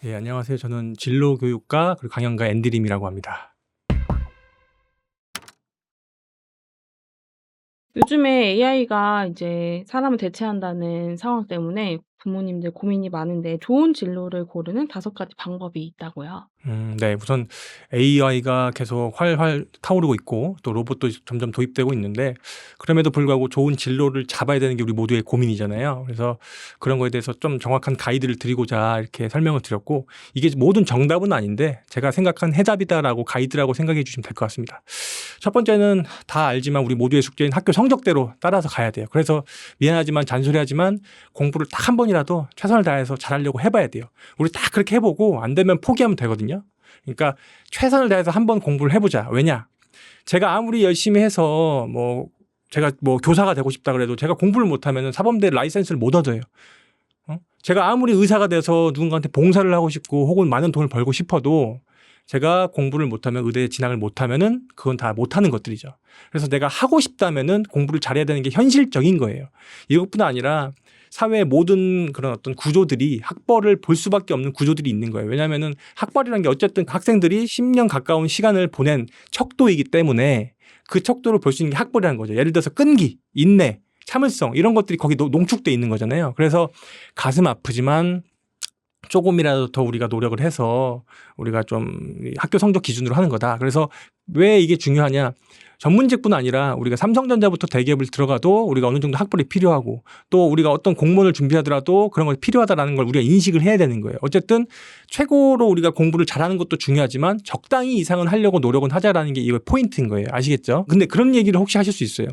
예, 안녕하세요. 저는 진로교육가 그리고 강연가 앤드림이라고 합니다. 요즘에 AI가 이제 사람을 대체한다는 상황 때문에 부모님들 고민이 많은데 좋은 진로를 고르는 5가지 방법이 있다고요. 네. 우선 AI가 계속 활활 타오르고 있고 또 로봇도 점점 도입되고 있는데 그럼에도 불구하고 좋은 진로를 잡아야 되는 게 우리 모두의 고민이잖아요. 그래서 그런 거에 대해서 좀 정확한 가이드를 드리고자 이렇게 설명을 드렸고 이게 모든 정답은 아닌데 제가 생각한 해답이다라고 가이드라고 생각해 주시면 될 것 같습니다. 첫 번째는 다 알지만 우리 모두의 숙제인 학교 성적대로 따라서 가야 돼요. 그래서 미안하지만 잔소리하지만 공부를 딱 한 번이라도 최선을 다해서 잘하려고 해봐야 돼요. 우리 딱 그렇게 해보고 안 되면 포기하면 되거든요. 그러니까 최선을 다해서 한번 공부를 해보자. 왜냐? 제가 아무리 열심히 해서 제가 교사가 되고 싶다 그래도 제가 공부를 못하면 사범대 라이센스를 못 얻어요. 제가 아무리 의사가 돼서 누군가한테 봉사를 하고 싶고 혹은 많은 돈을 벌고 싶어도 제가 공부를 못하면 의대에 진학을 못하면은 그건 다 못하는 것들이죠. 그래서 내가 하고 싶다면은 공부를 잘해야 되는 게 현실적인 거예요. 이것뿐 아니라 사회의 모든 그런 어떤 구조들이 학벌을 볼 수밖에 없는 구조들이 있는 거예요. 왜냐하면은 학벌이라는 게 어쨌든 학생들이 10년 가까운 시간을 보낸 척도이기 때문에 그 척도를 볼 수 있는 게 학벌이라는 거죠. 예를 들어서 끈기, 인내, 참을성 이런 것들이 거기 농축돼 있는 거잖아요. 그래서 가슴 아프지만 조금이라도 더 우리가 노력을 해서 우리가 좀 학교 성적 기준으로 하는 거다. 그래서 왜 이게 중요하냐. 전문직뿐 아니라 우리가 삼성전자부터 대기업을 들어가도 우리가 어느 정도 학벌이 필요하고 또 우리가 어떤 공무원을 준비하더라도 그런 걸 필요하다라는 걸 우리가 인식을 해야 되는 거예요. 어쨌든 최고로 우리가 공부를 잘하는 것도 중요하지만 적당히 이상은 하려고 노력은 하자라는 게 이거 포인트인 거예요. 아시겠죠? 근데 그런 얘기를 혹시 하실 수 있어요.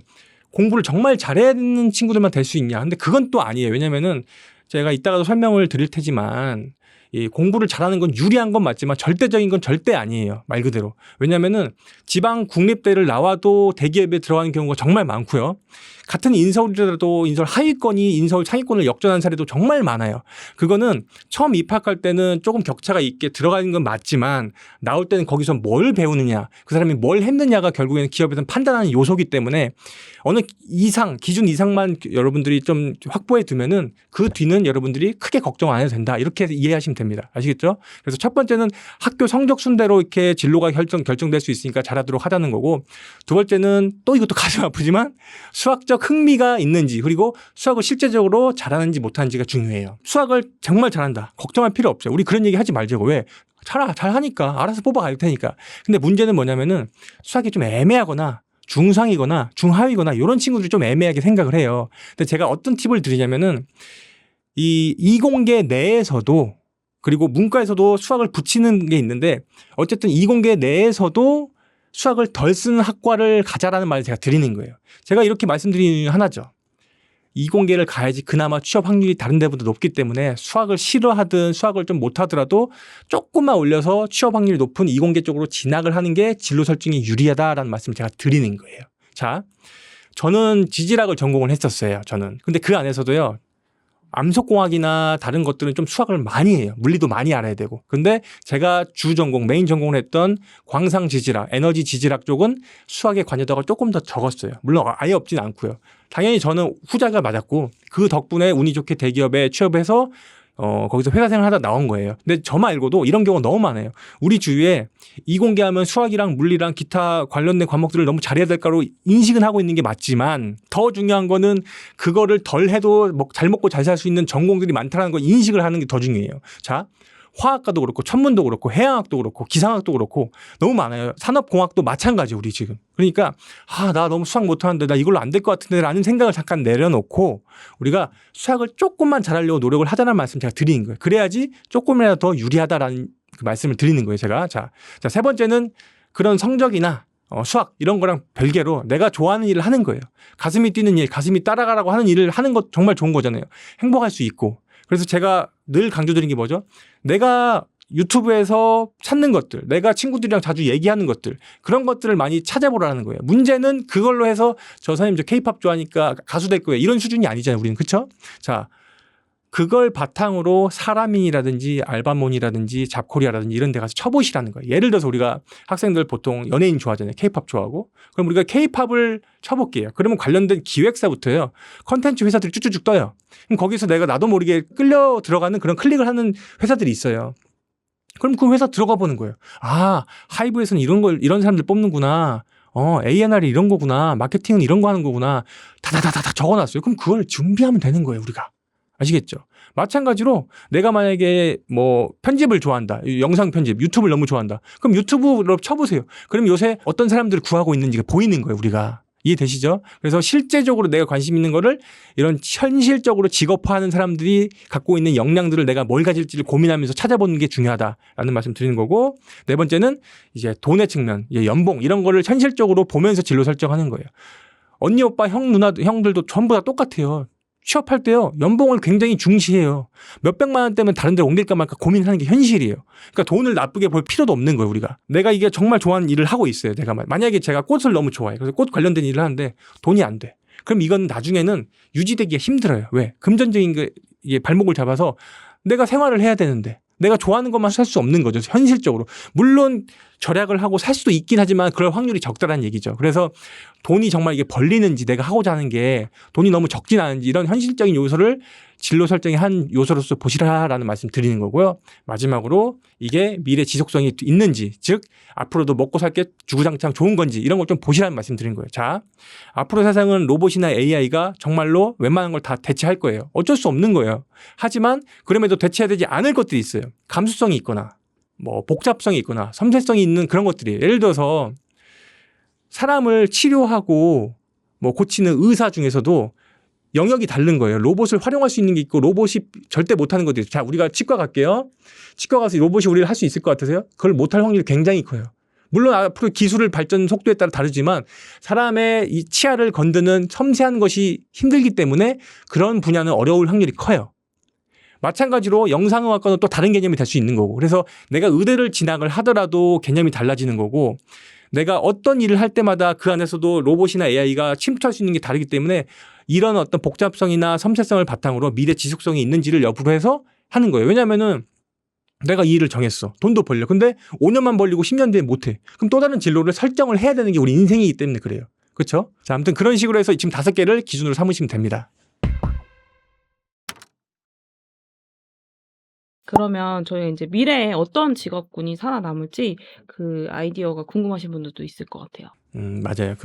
공부를 정말 잘해야 되는 친구들만 될 수 있냐. 근데 그건 또 아니에요. 왜냐면은 제가 이따가도 설명을 드릴 테지만 이 공부를 잘하는 건 유리한 건 맞지만 절대적인 건 절대 아니에요. 말 그대로. 왜냐면은 지방 국립대를 나와도 대기업에 들어가는 경우가 정말 많고요. 같은 인서울이라도 인서울 하위권이 인서울 상위권을 역전한 사례도 정말 많아요. 그거는 처음 입학할 때는 조금 격차가 있게 들어가는 건 맞지만 나올 때는 거기서 뭘 배우느냐, 그 사람이 뭘 했느냐가 결국에는 기업에서는 판단하는 요소기 때문에 어느 이상, 기준 이상만 여러분들이 좀 확보해 두면은 그 뒤는 여러분들이 크게 걱정 안 해도 된다. 이렇게 이해하시면 됩니다. 아시겠죠? 그래서 첫 번째는 학교 성적 순대로 이렇게 진로가 결정될 수 있으니까 잘하도록 하자는 거고, 두 번째는 또 이것도 가슴 아프지만 수학적 흥미가 있는지, 그리고 수학을 실제적으로 잘하는지 못하는지가 중요해요. 수학을 정말 잘한다. 걱정할 필요 없죠. 우리 그런 얘기 하지 말자고. 왜? 잘하니까 알아서 뽑아갈 테니까. 근데 문제는 뭐냐면은 수학이 좀 애매하거나 중상이거나 중하위거나 이런 친구들이 좀 애매하게 생각을 해요. 근데 제가 어떤 팁을 드리냐면은 이 이공계 내에서도 그리고 문과에서도 수학을 붙이는 게 있는데 어쨌든 이공계 내에서도 수학을 덜 쓰는 학과를 가자라는 말을 제가 드리는 거예요. 제가 이렇게 말씀드리는 이유 하나죠. 이공계를 가야지 그나마 취업 확률이 다른 데보다 높기 때문에 수학을 싫어하든 수학을 좀 못하더라도 조금만 올려서 취업 확률이 높은 이공계 쪽으로 진학을 하는 게 진로 설정이 유리하다라는 말씀을 제가 드리는 거예요. 자, 저는 지질학을 전공을 했었어요. 저는. 근데 그 안에서도요. 암석공학이나 다른 것들은 좀 수학을 많이 해요. 물리도 많이 알아야 되고. 근데 제가 주 전공, 메인 전공을 했던 광상지질학, 에너지 지질학 쪽은 수학의 관여도가 조금 더 적었어요. 물론 아예 없진 않고요. 당연히 저는 후자가 맞았고 그 덕분에 운이 좋게 대기업에 취업해서 거기서 회사 생활을 하다 나온 거예요. 근데 저 말고도 이런 경우가 너무 많아요. 우리 주위에 이공계하면 수학이랑 물리랑 기타 관련된 과목들을 너무 잘해야 될까로 인식은 하고 있는 게 맞지만 더 중요한 거는 그거를 덜 해도 잘 먹고 잘 살 수 있는 전공들이 많다는 걸 인식을 하는 게 더 중요해요. 자, 화학과도 그렇고 천문도 그렇고 해양학도 그렇고 기상학도 그렇고 너무 많아요. 산업공학도 마찬가지 우리 지금. 그러니까 나 너무 수학 못하는데 나 이걸로 안 될 것 같은데 라는 생각을 잠깐 내려놓고 우리가 수학을 조금만 잘하려고 노력을 하자는 말씀 제가 드리는 거예요. 그래야지 조금이라도 더 유리하다라는 그 말씀을 드리는 거예요. 제가. 자, 세 번째는 그런 성적이나 수학 이런 거랑 별개로 내가 좋아하는 일을 하는 거예요. 가슴이 뛰는 일, 가슴이 따라가라고 하는 일을 하는 것 정말 좋은 거잖아요. 행복할 수 있고. 그래서 제가 늘 강조드리는 게 뭐죠? 내가 유튜브에서 찾는 것들, 내가 친구들이랑 자주 얘기하는 것들, 그런 것들을 많이 찾아보라는 거예요. 문제는 그걸로 해서 저 선생님 저 케이팝 좋아하니까 가수 될 거예요. 이런 수준이 아니잖아요. 우리는. 그렇죠? 자, 그걸 바탕으로 사람인이라든지 알바몬이라든지 잡코리아라든지 이런 데 가서 쳐보시라는 거예요. 예를 들어서 우리가 학생들 보통 연예인 좋아하잖아요. 케이팝 좋아하고. 그럼 우리가 케이팝을 쳐볼게요. 그러면 관련된 기획사부터요. 컨텐츠 회사들이 쭉쭉쭉 떠요. 그럼 거기서 내가 나도 모르게 끌려 들어가는 그런 클릭을 하는 회사들이 있어요. 그럼 그 회사 들어가 보는 거예요. 아, 하이브에서는 이런 사람들 뽑는구나. A&R이 이런 거구나. 마케팅은 이런 거 하는 거구나. 다다다다 적어놨어요. 그럼 그걸 준비하면 되는 거예요, 우리가. 아시겠죠? 마찬가지로 내가 만약에 뭐 편집을 좋아한다. 영상 편집, 유튜브를 너무 좋아한다. 그럼 유튜브로 쳐보세요. 그럼 요새 어떤 사람들을 구하고 있는지가 보이는 거예요, 우리가. 이해되시죠? 그래서 실제적으로 내가 관심 있는 거를 이런 현실적으로 직업화하는 사람들이 갖고 있는 역량들을 내가 뭘 가질지를 고민하면서 찾아보는 게 중요하다라는 말씀 드리는 거고, 네 번째는 이제 돈의 측면, 연봉 이런 거를 현실적으로 보면서 진로 설정하는 거예요. 언니, 오빠, 형, 누나, 형들도 전부 다 똑같아요. 취업할 때요, 연봉을 굉장히 중시해요. 몇백만 원 때문에 다른 데로 옮길까 말까 고민하는 게 현실이에요. 그러니까 돈을 나쁘게 볼 필요도 없는 거예요, 우리가. 내가 이게 정말 좋아하는 일을 하고 있어요. 내가 만약에 제가 꽃을 너무 좋아해요. 그래서 꽃 관련된 일을 하는데 돈이 안 돼. 그럼 이건 나중에는 유지되기가 힘들어요. 왜? 금전적인 게 발목을 잡아서 내가 생활을 해야 되는데 내가 좋아하는 것만 살 수 없는 거죠. 현실적으로. 물론 절약을 하고 살 수도 있긴 하지만 그럴 확률이 적다라는 얘기죠. 그래서 돈이 정말 이게 벌리는지 내가 하고자 하는 게 돈이 너무 적진 않은지 이런 현실적인 요소를 진로 설정의 한 요소로서 보시라라는 말씀 드리는 거고요. 마지막으로 이게 미래 지속성이 있는지, 즉 앞으로도 먹고 살게 주구장창 좋은 건지 이런 걸 좀 보시라는 말씀 드리는 거예요. 자, 앞으로 세상은 로봇이나 AI가 정말로 웬만한 걸 다 대체할 거예요. 어쩔 수 없는 거예요. 하지만 그럼에도 대체해야 되지 않을 것들이 있어요. 감수성이 있거나 뭐 복잡성이 있거나 섬세성이 있는 그런 것들이, 예를 들어서 사람을 치료하고 뭐 고치는 의사 중에서도 영역이 다른 거예요. 로봇을 활용할 수 있는 게 있고 로봇이 절대 못하는 것들이 있어요. 자, 우리가 치과 갈게요. 치과 가서 로봇이 우리를 할 수 있을 것 같으세요? 그걸 못할 확률이 굉장히 커요. 물론 앞으로 기술을 발전 속도에 따라 다르지만 사람의 이 치아를 건드는 섬세한 것이 힘들기 때문에 그런 분야는 어려울 확률이 커요. 마찬가지로 영상의학과는 또 다른 개념이 될 수 있는 거고, 그래서 내가 의대를 진학을 하더라도 개념이 달라지는 거고, 내가 어떤 일을 할 때마다 그 안에서도 로봇이나 AI가 침투할 수 있는 게 다르기 때문에 이런 어떤 복잡성이나 섬세성을 바탕으로 미래 지속성이 있는지를 여부로 해서 하는 거예요. 왜냐하면은 내가 이 일을 정했어. 돈도 벌려. 근데 5년만 벌리고 10년 뒤에 못해. 그럼 또 다른 진로를 설정을 해야 되는 게 우리 인생이기 때문에 그래요. 그렇죠? 자, 아무튼 그런 식으로 해서 지금 5개를 기준으로 삼으시면 됩니다. 그러면 저희가 이제 미래에 어떤 직업군이 살아남을지 그 아이디어가 궁금하신 분들도 있을 것 같아요. 맞아요.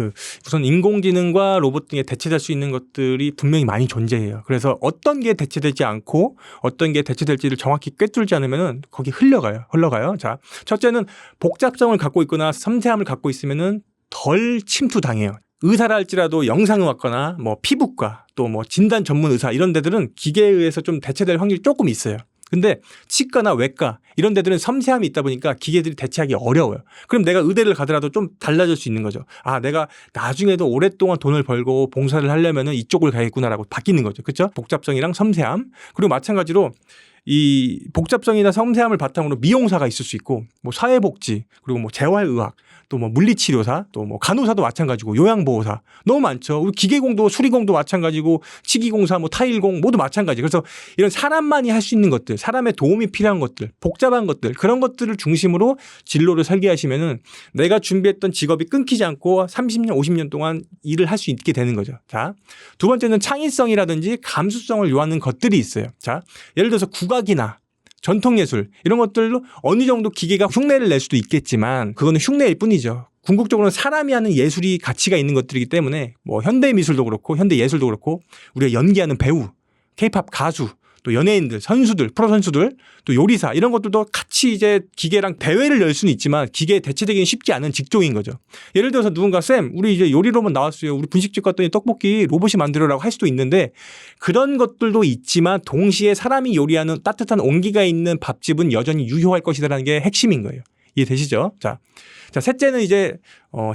우선 인공지능과 로봇 등에 대체될 수 있는 것들이 분명히 많이 존재해요. 그래서 어떤 게 대체되지 않고 어떤 게 대체될지를 정확히 꿰뚫지 않으면은 거기 흘러가요. 자, 첫째는 복잡성을 갖고 있거나 섬세함을 갖고 있으면은 덜 침투당해요. 의사라 할지라도 영상의학과나 뭐 피부과 또 뭐 진단 전문 의사 이런 데들은 기계에 의해서 좀 대체될 확률이 조금 있어요. 근데 치과나 외과 이런 데들은 섬세함이 있다 보니까 기계들이 대체하기 어려워요. 그럼 내가 의대를 가더라도 좀 달라질 수 있는 거죠. 아, 내가 나중에도 오랫동안 돈을 벌고 봉사를 하려면은 이쪽을 가야겠구나라고 바뀌는 거죠. 그렇죠? 복잡성이랑 섬세함. 그리고 마찬가지로 이 복잡성이나 섬세함을 바탕으로 미용사가 있을 수 있고, 뭐 사회복지, 그리고 뭐 재활의학, 또 뭐 물리치료사, 또 뭐 간호사도 마찬가지고 요양보호사 너무 많죠. 우리 기계공도 수리공도 마찬가지고 치기공사, 뭐 타일공 모두 마찬가지. 그래서 이런 사람만이 할 수 있는 것들, 사람의 도움이 필요한 것들, 복잡한 것들 그런 것들을 중심으로 진로를 설계하시면은 내가 준비했던 직업이 끊기지 않고 30년, 50년 동안 일을 할 수 있게 되는 거죠. 자, 두 번째는 창의성이라든지 감수성을 요하는 것들이 있어요. 자, 예를 들어서 국악이나 전통예술 이런 것들로 어느 정도 기계가 흉내를 낼 수도 있겠지만 그거는 흉내일 뿐이죠. 궁극적으로는 사람이 하는 예술이 가치가 있는 것들이기 때문에 뭐 현대미술도 그렇고 현대예술도 그렇고 우리가 연기하는 배우, K-팝 가수, 또 연예인들, 선수들, 프로 선수들, 또 요리사 이런 것들도 같이 이제 기계랑 대회를 열 수는 있지만 기계에 대체되기는 쉽지 않은 직종인 거죠. 예를 들어서 누군가 쌤, 우리 이제 요리 로봇 나왔어요. 우리 분식집 갔더니 떡볶이 로봇이 만들어라고 할 수도 있는데 그런 것들도 있지만 동시에 사람이 요리하는 따뜻한 온기가 있는 밥집은 여전히 유효할 것이다라는 게 핵심인 거예요. 이해되시죠? 자, 셋째는 이제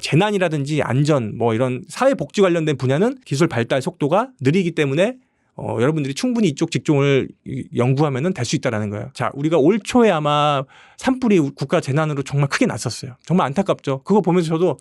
재난이라든지 안전 뭐 이런 사회복지 관련된 분야는 기술 발달 속도가 느리기 때문에 여러분들이 충분히 이쪽 직종을 연구하면은 될 수 있다라는 거예요. 자, 우리가 올 초에 아마 산불이 국가 재난으로 정말 크게 났었어요. 정말 안타깝죠. 그거 보면서 저도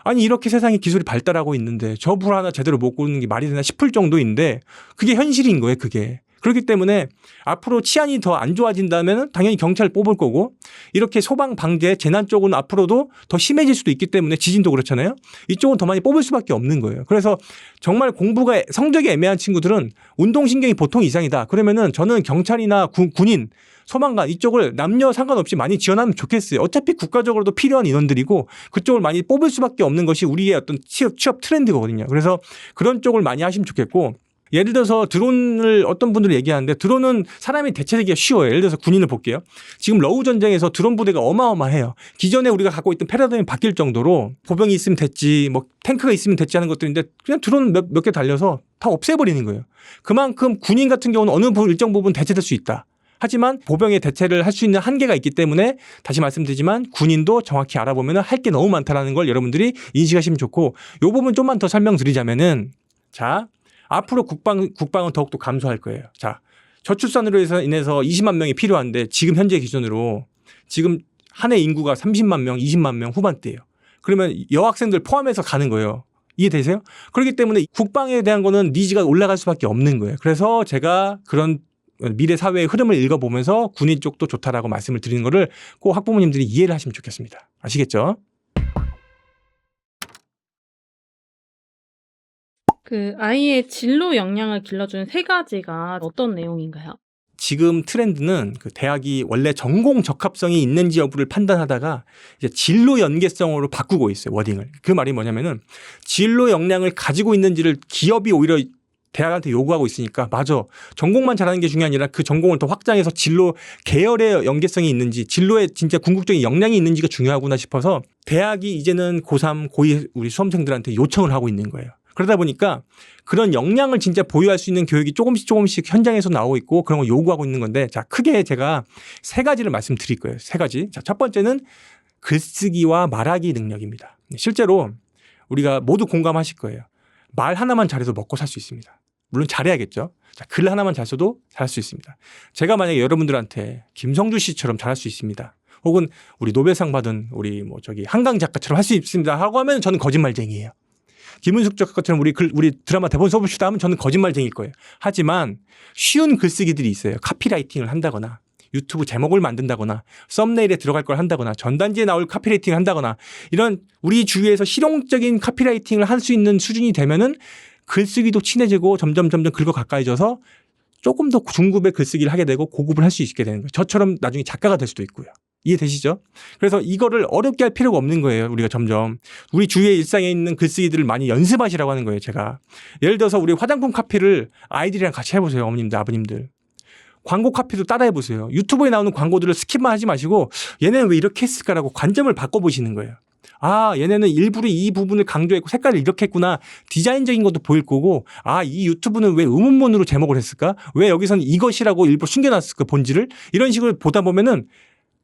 아니 이렇게 세상에 기술이 발달하고 있는데 저 불 하나 제대로 못 고르는 게 말이 되나 싶을 정도인데 그게 현실인 거예요. 그게. 그렇기 때문에 앞으로 치안이 더 안 좋아진다면 당연히 경찰을 뽑을 거고 이렇게 소방 방재 재난 쪽은 앞으로도 더 심해질 수도 있기 때문에 지진도 그렇잖아요. 이쪽은 더 많이 뽑을 수밖에 없는 거예요. 그래서 정말 공부가 성적이 애매한 친구들은 운동신경이 보통 이상이다. 그러면은 저는 경찰이나 군인 소방관 이쪽을 남녀 상관없이 많이 지원하면 좋겠어요. 어차피 국가적으로도 필요한 인원들이고 그쪽을 많이 뽑을 수밖에 없는 것이 우리의 어떤 취업 트렌드거든요. 그래서 그런 쪽을 많이 하시면 좋겠고 예를 들어서 드론을 어떤 분들이 얘기하는데 드론은 사람이 대체하기가 쉬워요. 예를 들어서 군인을 볼게요. 지금 러우 전쟁에서 드론 부대가 어마어마해요. 기존에 우리가 갖고 있던 패러다임이 바뀔 정도로 보병이 있으면 됐지 뭐 탱크가 있으면 됐지 하는 것들인데 그냥 드론 몇 개 달려서 다 없애버리는 거예요. 그만큼 군인 같은 경우는 어느 부분 일정 부분 대체될 수 있다. 하지만 보병의 대체를 할 수 있는 한계가 있기 때문에 다시 말씀드리지만 군인도 정확히 알아보면 할 게 너무 많다라는 걸 여러분들이 인식하시면 좋고 이 부분 좀만 더 설명드리자면은 자 앞으로 국방은 더욱더 감소할 거예요. 자 저출산으로 인해서 20만 명이 필요한데 지금 현재 기준으로 지금 한 해 인구가 30만 명, 20만 명 후반대예요. 그러면 여학생들 포함해서 가는 거예요. 이해되세요? 그렇기 때문에 국방에 대한 거는 니즈가 올라갈 수밖에 없는 거예요. 그래서 제가 그런 미래 사회의 흐름을 읽어보면서 군인 쪽도 좋다라고 말씀을 드리는 거를 꼭 학부모님들이 이해를 하시면 좋겠습니다. 아시겠죠? 그 아이의 진로 역량을 길러주는 3가지가 어떤 내용인가요? 지금 트렌드는 그 대학이 원래 전공 적합성이 있는지 여부를 판단하다가 이제 진로 연계성으로 바꾸고 있어요. 워딩을. 그 말이 뭐냐면은 진로 역량을 가지고 있는지를 기업이 오히려 대학한테 요구하고 있으니까 맞아. 전공만 잘하는 게 중요한 게 아니라 그 전공을 더 확장해서 진로 계열의 연계성이 있는지 진로에 진짜 궁극적인 역량이 있는지가 중요하구나 싶어서 대학이 이제는 고3, 고2 우리 수험생들한테 요청을 하고 있는 거예요. 그러다 보니까 그런 역량을 진짜 보유할 수 있는 교육이 조금씩 현장에서 나오고 있고 그런 걸 요구하고 있는 건데 자 크게 제가 3가지를 말씀드릴 거예요. 3가지. 자, 첫 번째는 글쓰기와 말하기 능력입니다. 실제로 우리가 모두 공감하실 거예요. 말 하나만 잘해도 먹고 살 수 있습니다. 물론 잘해야겠죠. 자, 글 하나만 잘 써도 잘할 수 있습니다. 제가 만약에 여러분들한테 김성주 씨처럼 잘할 수 있습니다. 혹은 우리 노벨상 받은 우리 한강 작가처럼 할 수 있습니다. 하고 하면 저는 거짓말쟁이에요. 김은숙 작가처럼 우리 드라마 대본 써봅시다 하면 저는 거짓말쟁이일 거예요. 하지만 쉬운 글쓰기들이 있어요. 카피라이팅을 한다거나 유튜브 제목을 만든다거나 썸네일에 들어갈 걸 한다거나 전단지에 나올 카피라이팅을 한다거나 이런 우리 주위에서 실용적인 카피라이팅을 할 수 있는 수준이 되면은 글쓰기도 친해지고 점점 글과 가까이져서 조금 더 중급의 글쓰기를 하게 되고 고급을 할 수 있게 되는 거예요. 저처럼 나중에 작가가 될 수도 있고요. 이해되시죠? 그래서 이거를 어렵게 할 필요가 없는 거예요. 우리가 점점. 우리 주위의 일상에 있는 글쓰기들을 많이 연습하시라고 하는 거예요. 제가. 예를 들어서 우리 화장품 카피를 아이들이랑 같이 해보세요. 어머님들, 아버님들. 광고 카피도 따라해보세요. 유튜브에 나오는 광고들을 스킵만 하지 마시고 얘네는 왜 이렇게 했을까라고 관점을 바꿔보시는 거예요. 아, 얘네는 일부러 이 부분을 강조했고 색깔을 이렇게 했구나. 디자인적인 것도 보일 거고 아, 이 유튜브는 왜 의문문으로 제목을 했을까? 왜 여기서는 이것이라고 일부러 숨겨놨을까? 본질을? 이런 식으로 보다 보면은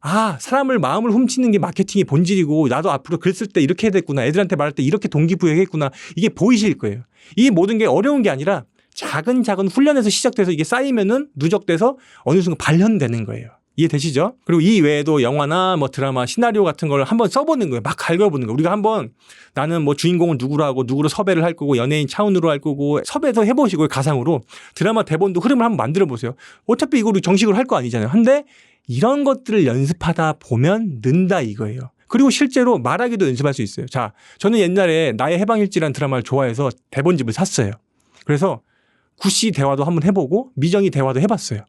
아, 사람을 마음을 훔치는 게 마케팅의 본질이고 나도 앞으로 글 쓸 때 이렇게 해야 됐구나. 애들한테 말할 때 이렇게 동기부여했구나. 이게 보이실 거예요. 이 모든 게 어려운 게 아니라 작은 훈련에서 시작돼서 이게 쌓이면은 누적돼서 어느 순간 발현되는 거예요. 이해되시죠? 그리고 이 외에도 영화나 뭐 드라마, 시나리오 같은 걸 한번 써보는 거예요. 막 갈겨보는 거예요. 우리가 한번 나는 뭐 주인공을 누구로 하고 누구로 섭외를 할 거고 연예인 차은우로 할 거고 섭외해서 해보시고 가상으로 드라마 대본도 흐름을 한번 만들어 보세요. 어차피 이거 우리 정식으로 할 거 아니잖아요. 근데 이런 것들을 연습하다 보면 는다 이거예요. 그리고 실제로 말하기도 연습할 수 있어요. 자, 저는 옛날에 나의 해방일지라는 드라마를 좋아해서 대본집을 샀어요. 그래서 구씨 대화도 한번 해보고 미정이 대화도 해봤어요.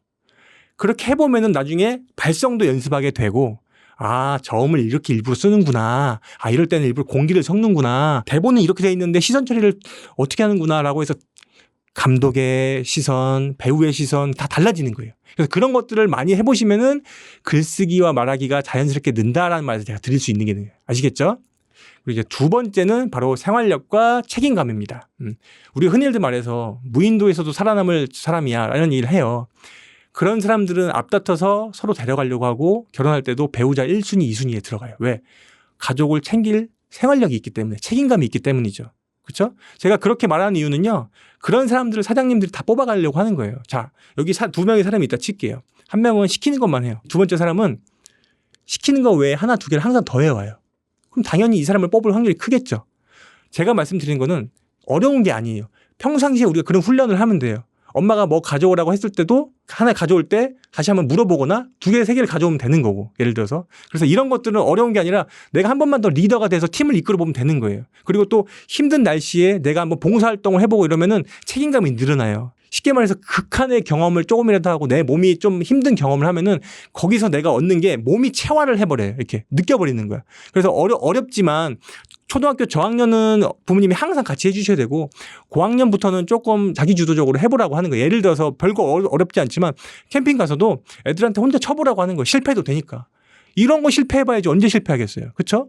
그렇게 해보면은 나중에 발성도 연습하게 되고 아, 저음을 이렇게 일부러 쓰는구나. 아, 이럴 때는 일부러 공기를 섞는구나. 대본은 이렇게 돼 있는데 시선 처리를 어떻게 하는구나라고 해서 감독의 시선, 배우의 시선 다 달라지는 거예요. 그래서 그런 것들을 많이 해보시면은 글쓰기와 말하기가 자연스럽게 는다라는 말을 제가 드릴 수 있는 게 아시겠죠? 그리고 이제 2번째는 바로 생활력과 책임감입니다. 우리 흔히들 말해서 무인도에서도 살아남을 사람이야 라는 얘기를 해요. 그런 사람들은 앞다퉈서 서로 데려가려고 하고 결혼할 때도 배우자 1순위, 2순위에 들어가요. 왜? 가족을 챙길 생활력이 있기 때문에 책임감이 있기 때문이죠. 그렇죠? 제가 그렇게 말하는 이유는요. 그런 사람들을 사장님들이 다 뽑아가려고 하는 거예요. 자, 여기 2명의 사람이 있다 칠게요. 한 명은 시키는 것만 해요. 2번째 사람은 시키는 거 외에 1, 2개를 항상 더 해와요. 그럼 당연히 이 사람을 뽑을 확률이 크겠죠. 제가 말씀드리는 거는 어려운 게 아니에요. 평상시에 우리가 그런 훈련을 하면 돼요. 엄마가 뭐 가져오라고 했을 때도 하나 가져올 때 다시 한번 물어보거나 2개, 3개를 가져오면 되는 거고 예를 들어서. 그래서 이런 것들은 어려운 게 아니라 내가 한 번만 더 리더가 돼서 팀을 이끌어보면 되는 거예요. 그리고 또 힘든 날씨에 내가 한번 봉사활동을 해보고 이러면은 책임감이 늘어나요. 쉽게 말해서 극한의 경험을 조금이라도 하고 내 몸이 좀 힘든 경험을 하면은 거기서 내가 얻는 게 몸이 체화를 해버려요. 이렇게 느껴버리는 거야. 그래서 어렵지만 초등학교 저학년은 부모님이 항상 같이 해주셔야 되고 고학년부터는 조금 자기 주도적으로 해보라고 하는 거예요. 예를 들어서 별거 어렵지 않지만 캠핑 가서도 애들한테 혼자 쳐보라고 하는 거예요. 실패해도 되니까. 이런 거 실패해봐야지 언제 실패하겠어요. 그렇죠?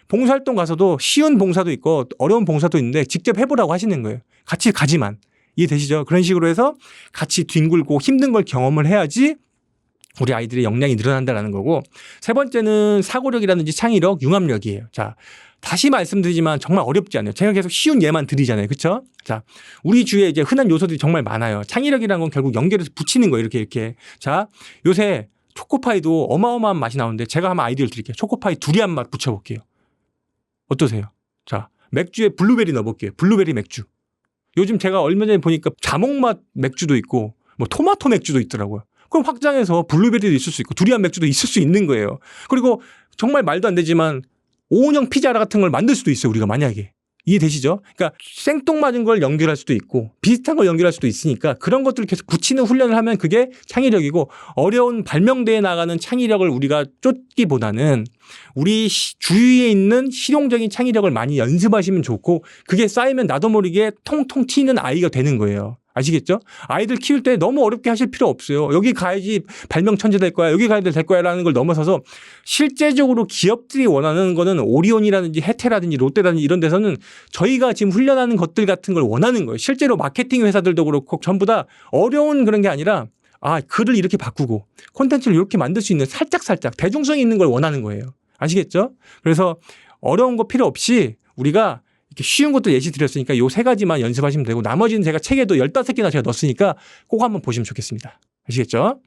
봉사활동 가서도 쉬운 봉사도 있고 어려운 봉사도 있는데 직접 해보라고 하시는 거예요. 같이 가지만. 이해되시죠? 그런 식으로 해서 같이 뒹굴고 힘든 걸 경험을 해야지 우리 아이들의 역량이 늘어난다는 거고, 세 번째는 사고력이라든지 창의력, 융합력이에요. 자, 다시 말씀드리지만 정말 어렵지 않아요. 제가 계속 쉬운 예만 드리잖아요. 그렇죠? 자, 우리 주위에 이제 흔한 요소들이 정말 많아요. 창의력이라는 건 결국 연결해서 붙이는 거예요. 이렇게. 자, 요새 초코파이도 어마어마한 맛이 나오는데 제가 한번 아이디어를 드릴게요. 초코파이 두리안 맛 붙여볼게요. 어떠세요? 자, 맥주에 블루베리 넣어볼게요. 블루베리 맥주. 요즘 제가 얼마 전에 보니까 자몽맛 맥주도 있고 뭐 토마토 맥주도 있더라고요. 그럼 확장해서 블루베리도 있을 수 있고 두리안 맥주도 있을 수 있는 거예요. 그리고 정말 말도 안 되지만 오은영 피자 같은 걸 만들 수도 있어요. 우리가 만약에. 이해되시죠? 그러니까 생뚱맞은 걸 연결할 수도 있고 비슷한 걸 연결할 수도 있으니까 그런 것들을 계속 붙이는 훈련을 하면 그게 창의력이고, 어려운 발명대에 나가는 창의력을 우리가 쫓기보다는 우리 주위에 있는 실용적인 창의력을 많이 연습하시면 좋고, 그게 쌓이면 나도 모르게 통통 튀는 아이가 되는 거예요. 아시겠죠? 아이들 키울 때 너무 어렵게 하실 필요 없어요. 여기 가야지 발명 천재 될 거야. 여기 가야 될 거야 라는 걸 넘어서서 실제적으로 기업들이 원하는 거는 오리온이라든지 혜태라든지 롯데라든지 이런 데서는 저희가 지금 훈련하는 것들 같은 걸 원하는 거예요. 실제로 마케팅 회사들도 그렇고 전부 다 어려운 그런 게 아니라 글을 이렇게 바꾸고 콘텐츠를 이렇게 만들 수 있는 살짝 대중성이 있는 걸 원하는 거예요. 아시겠죠? 그래서 어려운 거 필요 없이 우리가 이렇게 쉬운 것도 예시 드렸으니까 요 세 가지만 연습하시면 되고 나머지는 제가 책에도 15개나 제가 넣었으니까 꼭 한번 보시면 좋겠습니다. 아시겠죠?